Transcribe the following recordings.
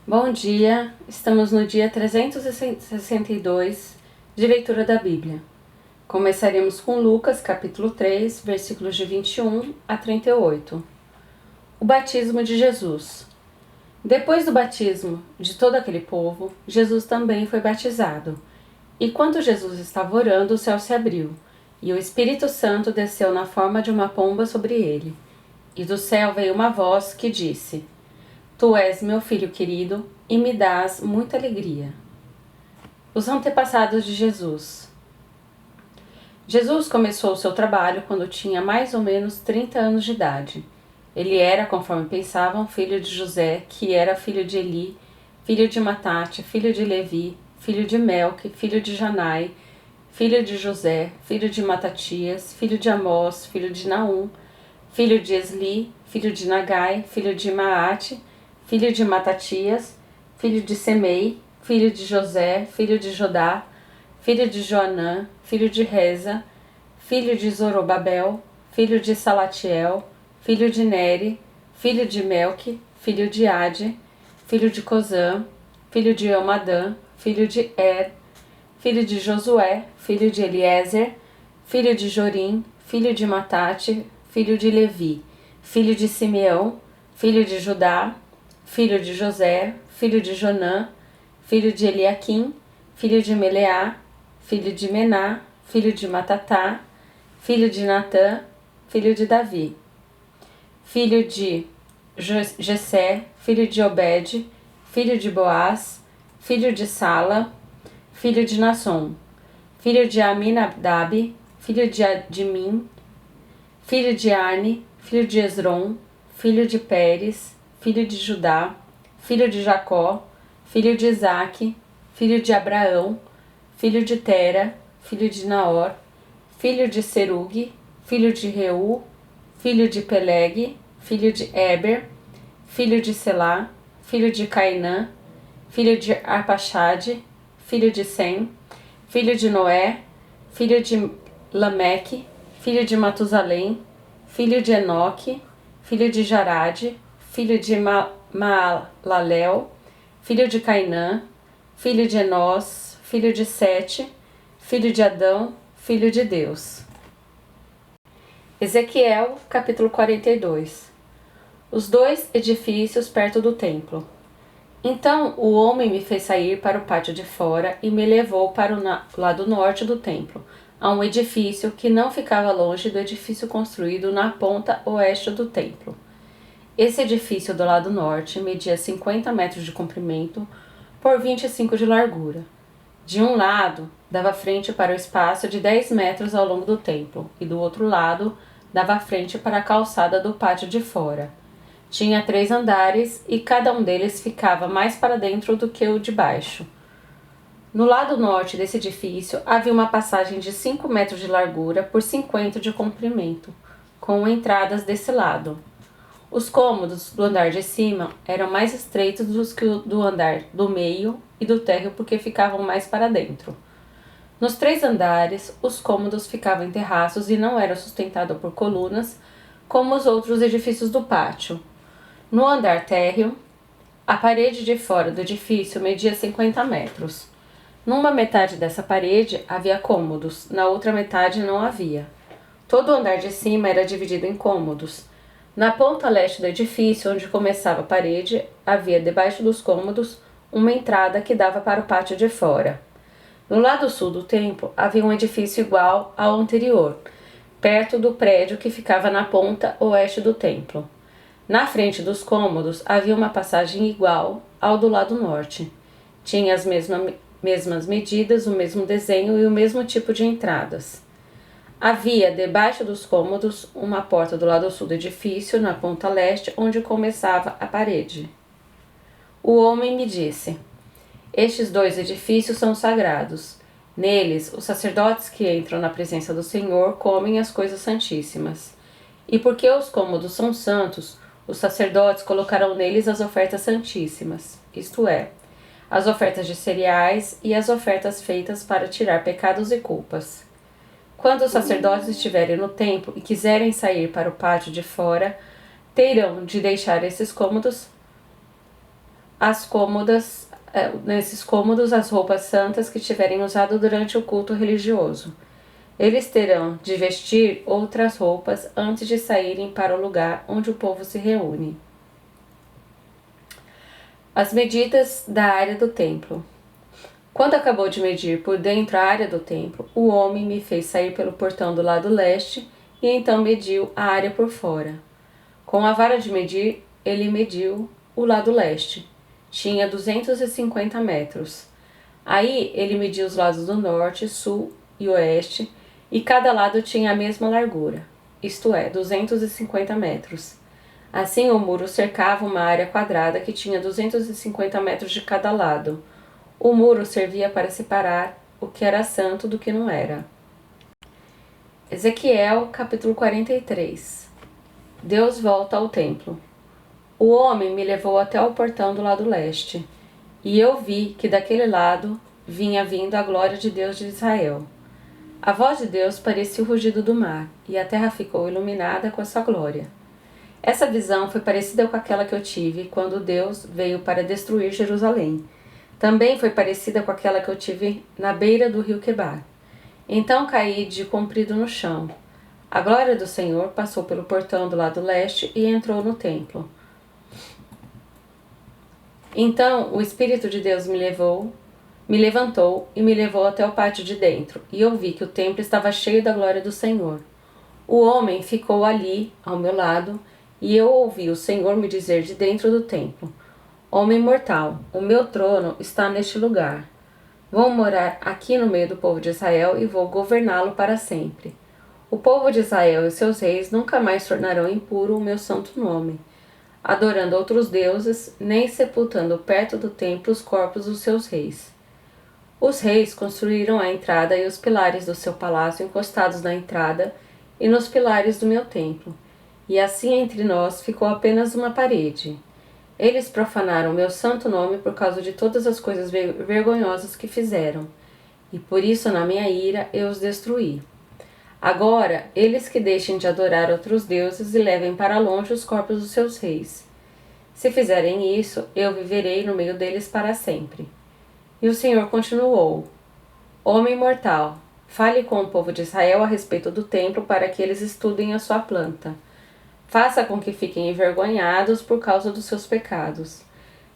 Bom dia, estamos no dia 362 de leitura da Bíblia. Começaremos com Lucas, capítulo 3, versículos de 21 a 38. O batismo de Jesus. Depois do batismo de todo aquele povo, Jesus também foi batizado. E quando Jesus estava orando, o céu se abriu, e o Espírito Santo desceu na forma de uma pomba sobre ele. E do céu veio uma voz que disse: Tu és meu filho querido e me dás muita alegria. Os antepassados de Jesus. Jesus começou o seu trabalho quando tinha mais ou menos 30 anos de idade. Ele era, conforme pensavam, filho de José, que era filho de Eli, filho de Matate, filho de Levi, filho de Melque, filho de Janai, filho de José, filho de Matatias, filho de Amós, filho de Naum, filho de Esli, filho de Nagai, filho de Maate, filho de Matatias, filho de Semei, filho de José, filho de Jodá, filho de Joanã, filho de Reza, filho de Zorobabel, filho de Salatiel, filho de Neri, filho de Melque, filho de Ade, filho de Cozã, filho de Elmadã, filho de filho de Josué, filho de Eliezer, filho de Jorim, filho de Matate, filho de Levi, filho de Simeão, filho de Judá, filho de José, filho de Jonã, filho de Eliaquim, filho de Meleá, filho de Mená, filho de Matatá, filho de Natã, filho de Davi, filho de Jessé, filho de Obed, filho de Boaz, filho de Sala, filho de Nasson, filho de Aminadab, filho de Admim, filho de Arne, filho de Esrom, filho de Pérez, filho de Judá, filho de Jacó, filho de Isaque, filho de Abraão, filho de Tera, filho de Naor, filho de Serugue, filho de Reu, filho de Peleg, filho de Eber, filho de Selá, filho de Cainã, filho de Arpaxade, filho de Sem, filho de Noé, filho de Lameque, filho de Matusalém, filho de Enoque, filho de Jarade, filho de Maalalel, filho de Cainã, filho de Enós, filho de Sete, filho de Adão, filho de Deus. Ezequiel, capítulo 42. Os dois edifícios perto do templo. Então o homem me fez sair para o pátio de fora e me levou para o lado norte do templo, a um edifício que não ficava longe do edifício construído na ponta oeste do templo. Esse edifício do lado norte media 50 metros de comprimento por 25 de largura. De um lado, dava frente para o espaço de 10 metros ao longo do templo, e do outro lado, dava frente para a calçada do pátio de fora. Tinha 3 andares e cada um deles ficava mais para dentro do que o de baixo. No lado norte desse edifício havia uma passagem de 5 metros de largura por 50 de comprimento, com entradas desse lado. Os cômodos do andar de cima eram mais estreitos do que o do andar do meio e do térreo porque ficavam mais para dentro. Nos 3 andares, os cômodos ficavam em terraços e não eram sustentados por colunas, como os outros edifícios do pátio. No andar térreo, a parede de fora do edifício media 50 metros. Numa metade dessa parede havia cômodos, na outra metade não havia. Todo o andar de cima era dividido em cômodos. Na ponta leste do edifício, onde começava a parede, havia debaixo dos cômodos uma entrada que dava para o pátio de fora. No lado sul do templo havia um edifício igual ao anterior, perto do prédio que ficava na ponta oeste do templo. Na frente dos cômodos havia uma passagem igual ao do lado norte. Tinha as mesmas medidas, o mesmo desenho e o mesmo tipo de entradas. Havia, debaixo dos cômodos, uma porta do lado sul do edifício, na ponta leste, onde começava a parede. O homem me disse: Estes 2 edifícios são sagrados. Neles, os sacerdotes que entram na presença do Senhor comem as coisas santíssimas. E porque os cômodos são santos, os sacerdotes colocarão neles as ofertas santíssimas, isto é, as ofertas de cereais e as ofertas feitas para tirar pecados e culpas. Quando os sacerdotes estiverem no templo e quiserem sair para o pátio de fora, terão de deixar esses cômodos nesses cômodos as roupas santas que tiverem usado durante o culto religioso. Eles terão de vestir outras roupas antes de saírem para o lugar onde o povo se reúne. As medidas da área do templo. Quando acabou de medir por dentro a área do templo, o homem me fez sair pelo portão do lado leste e então mediu a área por fora. Com a vara de medir, ele mediu o lado leste. Tinha 250 metros. Aí ele mediu os lados do norte, sul e oeste, e cada lado tinha a mesma largura, isto é, 250 metros. Assim, o muro cercava uma área quadrada que tinha 250 metros de cada lado. O muro servia para separar o que era santo do que não era. Ezequiel, capítulo 43. Deus volta ao templo. O homem me levou até o portão do lado leste, e eu vi que daquele lado vinha vindo a glória de Deus de Israel. A voz de Deus parecia o rugido do mar, e a terra ficou iluminada com a sua glória. Essa visão foi parecida com aquela que eu tive quando Deus veio para destruir Jerusalém. Também foi parecida com aquela que eu tive na beira do rio Quebar. Então caí de comprido no chão. A glória do Senhor passou pelo portão do lado leste e entrou no templo. Então o Espírito de Deus me levantou e me levou até o pátio de dentro, e eu vi que o templo estava cheio da glória do Senhor. O homem ficou ali, ao meu lado, e eu ouvi o Senhor me dizer de dentro do templo: Homem mortal, o meu trono está neste lugar. Vou morar aqui no meio do povo de Israel e vou governá-lo para sempre. O povo de Israel e seus reis nunca mais tornarão impuro o meu santo nome, adorando outros deuses, nem sepultando perto do templo os corpos dos seus reis. Os reis construíram a entrada e os pilares do seu palácio encostados na entrada e nos pilares do meu templo, e assim entre nós ficou apenas uma parede. Eles profanaram o meu santo nome por causa de todas as coisas vergonhosas que fizeram, e por isso, na minha ira, eu os destruí. Agora, eles que deixem de adorar outros deuses e levem para longe os corpos dos seus reis. Se fizerem isso, eu viverei no meio deles para sempre. E o Senhor continuou: Homem mortal, fale com o povo de Israel a respeito do templo para que eles estudem a sua planta. Faça com que fiquem envergonhados por causa dos seus pecados.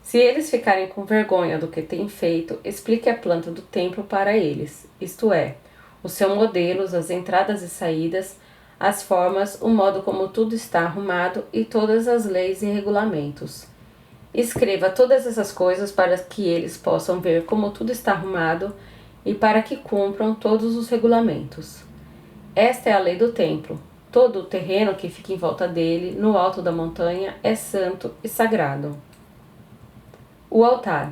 Se eles ficarem com vergonha do que têm feito, explique a planta do templo para eles, isto é, o seu modelo, as entradas e saídas, as formas, o modo como tudo está arrumado e todas as leis e regulamentos. Escreva todas essas coisas para que eles possam ver como tudo está arrumado e para que cumpram todos os regulamentos. Esta é a lei do templo. Todo o terreno que fica em volta dele, no alto da montanha, é santo e sagrado. O altar.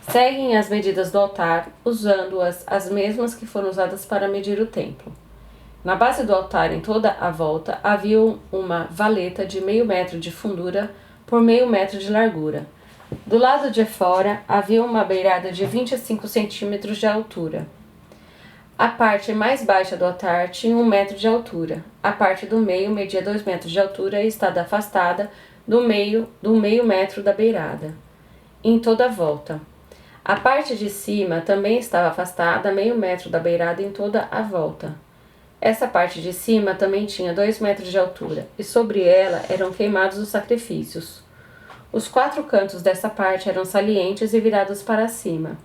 Seguem as medidas do altar, usando-as as mesmas que foram usadas para medir o templo. Na base do altar, em toda a volta, havia uma valeta de 0,5 metro de fundura por 0,5 metro de largura. Do lado de fora, havia uma beirada de 25 centímetros de altura. A parte mais baixa do altar tinha 1 metro de altura. A parte do meio media 2 metros de altura e estava afastada do meio metro da beirada, em toda a volta. A parte de cima também estava afastada 0,5 metro da beirada em toda a volta. Essa parte de cima também tinha 2 metros de altura, e sobre ela eram queimados os sacrifícios. Os 4 cantos dessa parte eram salientes e virados para cima.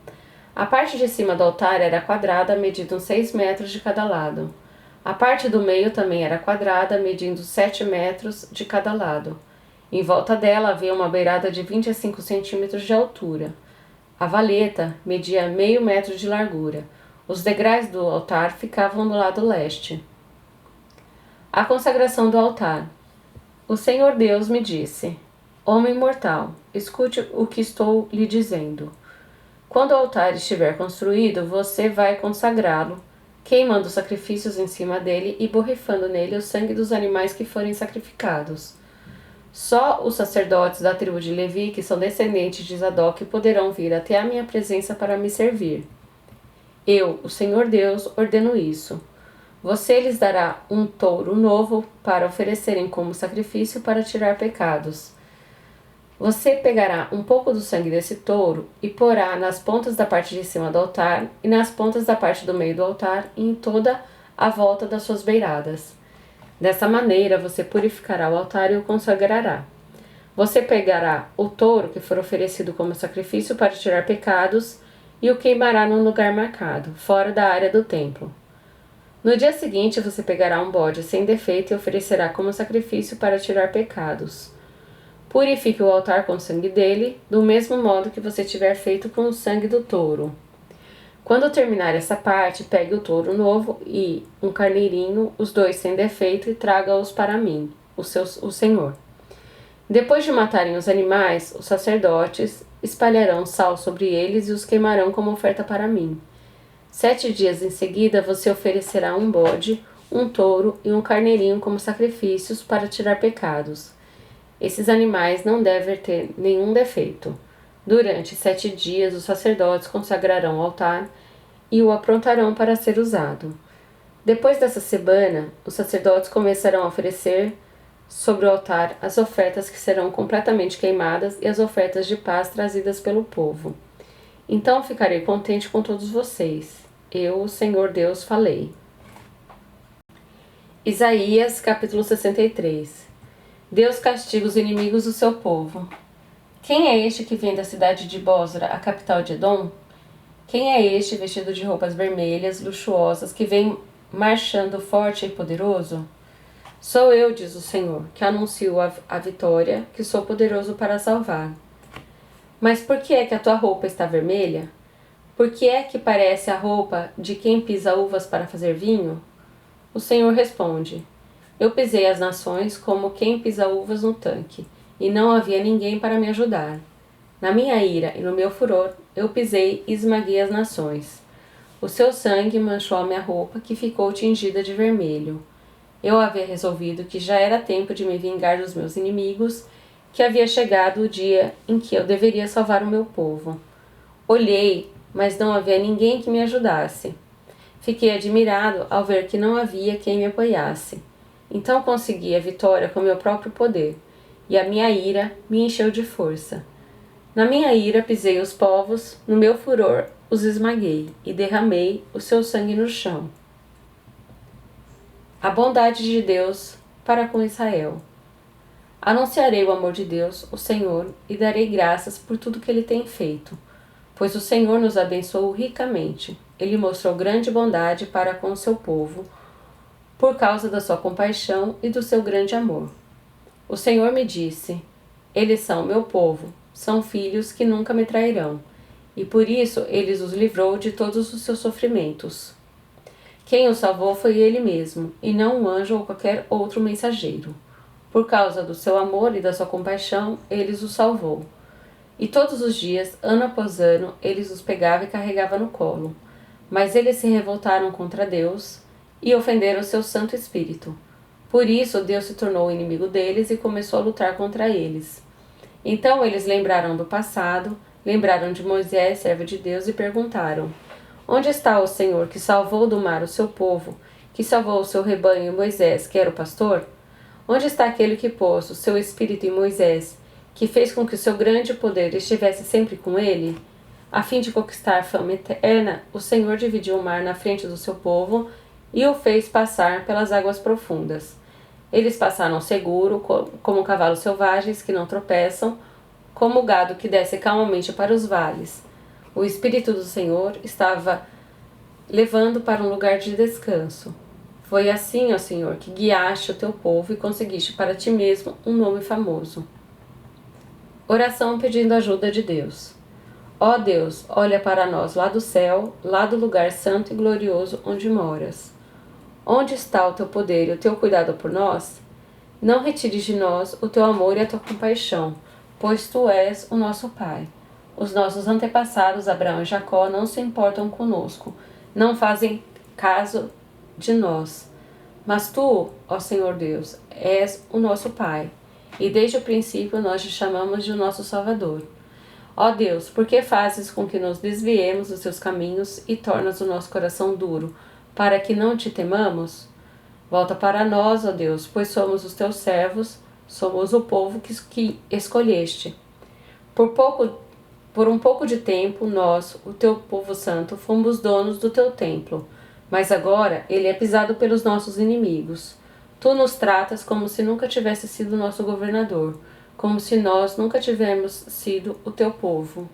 A parte de cima do altar era quadrada, medindo 6 metros de cada lado. A parte do meio também era quadrada, medindo 7 metros de cada lado. Em volta dela havia uma beirada de 25 centímetros de altura. A valeta media 0,5 metro de largura. Os degraus do altar ficavam do lado leste. A consagração do altar. O Senhor Deus me disse: Homem mortal, escute o que estou lhe dizendo. Quando o altar estiver construído, você vai consagrá-lo, queimando os sacrifícios em cima dele e borrifando nele o sangue dos animais que forem sacrificados. Só os sacerdotes da tribo de Levi, que são descendentes de Zadok, poderão vir até a minha presença para me servir. Eu, o Senhor Deus, ordeno isso. Você lhes dará um touro novo para oferecerem como sacrifício para tirar pecados. Você pegará um pouco do sangue desse touro e porá nas pontas da parte de cima do altar e nas pontas da parte do meio do altar e em toda a volta das suas beiradas. Dessa maneira você purificará o altar e o consagrará. Você pegará o touro que for oferecido como sacrifício para tirar pecados e o queimará num lugar marcado, fora da área do templo. No dia seguinte você pegará um bode sem defeito e oferecerá como sacrifício para tirar pecados. Purifique o altar com o sangue dele, do mesmo modo que você tiver feito com o sangue do touro. Quando terminar essa parte, pegue o touro novo e um carneirinho, os dois sem defeito, e traga-os para mim, o Senhor. Depois de matarem os animais, os sacerdotes espalharão sal sobre eles e os queimarão como oferta para mim. 7 dias em seguida, você oferecerá um bode, um touro e um carneirinho como sacrifícios para tirar pecados. Esses animais não devem ter nenhum defeito. Durante 7 dias, os sacerdotes consagrarão o altar e o aprontarão para ser usado. Depois dessa semana, os sacerdotes começarão a oferecer sobre o altar as ofertas que serão completamente queimadas e as ofertas de paz trazidas pelo povo. Então ficarei contente com todos vocês. Eu, o Senhor Deus, falei. Isaías, capítulo 63. Deus castiga os inimigos do seu povo. Quem é este que vem da cidade de Bósra, a capital de Edom? Quem é este vestido de roupas vermelhas, luxuosas, que vem marchando forte e poderoso? Sou eu, diz o Senhor, que anuncio a vitória, que sou poderoso para salvar. Mas por que é que a tua roupa está vermelha? Por que é que parece a roupa de quem pisa uvas para fazer vinho? O Senhor responde: Eu pisei as nações como quem pisa uvas no tanque, e não havia ninguém para me ajudar. Na minha ira e no meu furor, eu pisei e esmaguei as nações. O seu sangue manchou a minha roupa, que ficou tingida de vermelho. Eu havia resolvido que já era tempo de me vingar dos meus inimigos, que havia chegado o dia em que eu deveria salvar o meu povo. Olhei, mas não havia ninguém que me ajudasse. Fiquei admirado ao ver que não havia quem me apoiasse. Então consegui a vitória com meu próprio poder, e a minha ira me encheu de força. Na minha ira pisei os povos, no meu furor os esmaguei, e derramei o seu sangue no chão. A bondade de Deus para com Israel. Anunciarei o amor de Deus, o Senhor, e darei graças por tudo que Ele tem feito, pois o Senhor nos abençoou ricamente. Ele mostrou grande bondade para com o seu povo, por causa da sua compaixão e do seu grande amor. O Senhor me disse: Eles são meu povo, são filhos que nunca me trairão, e por isso Ele os livrou de todos os seus sofrimentos. Quem o salvou foi Ele mesmo, e não um anjo ou qualquer outro mensageiro. Por causa do seu amor e da sua compaixão, Ele os salvou. E todos os dias, ano após ano, Ele os pegava e carregava no colo. Mas eles se revoltaram contra Deus e ofenderam o seu Santo Espírito. Por isso, Deus se tornou inimigo deles e começou a lutar contra eles. Então eles lembraram do passado, lembraram de Moisés, servo de Deus, e perguntaram: Onde está o Senhor que salvou do mar o seu povo, que salvou o seu rebanho e Moisés, que era o pastor? Onde está aquele que pôs o seu espírito em Moisés, que fez com que o seu grande poder estivesse sempre com ele? A fim de conquistar fama eterna, o Senhor dividiu o mar na frente do seu povo e o fez passar pelas águas profundas. Eles passaram seguro, como cavalos selvagens que não tropeçam, como o gado que desce calmamente para os vales. O Espírito do Senhor estava levando para um lugar de descanso. Foi assim, ó Senhor, que guiaste o teu povo e conseguiste para ti mesmo um nome famoso. Oração pedindo ajuda de Deus. Ó Deus, olha para nós lá do céu, lá do lugar santo e glorioso onde moras. Onde está o teu poder e o teu cuidado por nós? Não retires de nós o teu amor e a tua compaixão, pois tu és o nosso Pai. Os nossos antepassados, Abraão e Jacó, não se importam conosco, não fazem caso de nós. Mas tu, ó Senhor Deus, és o nosso Pai, e desde o princípio nós te chamamos de nosso Salvador. Ó Deus, por que fazes com que nos desviemos dos teus caminhos e tornas o nosso coração duro, para que não te temamos? Volta para nós, ó Deus, pois somos os teus servos, somos o povo que escolheste. Por um pouco de tempo, nós, o teu povo santo, fomos donos do teu templo, mas agora ele é pisado pelos nossos inimigos. Tu nos tratas como se nunca tivesse sido nosso governador, como se nós nunca tivéssemos sido o teu povo.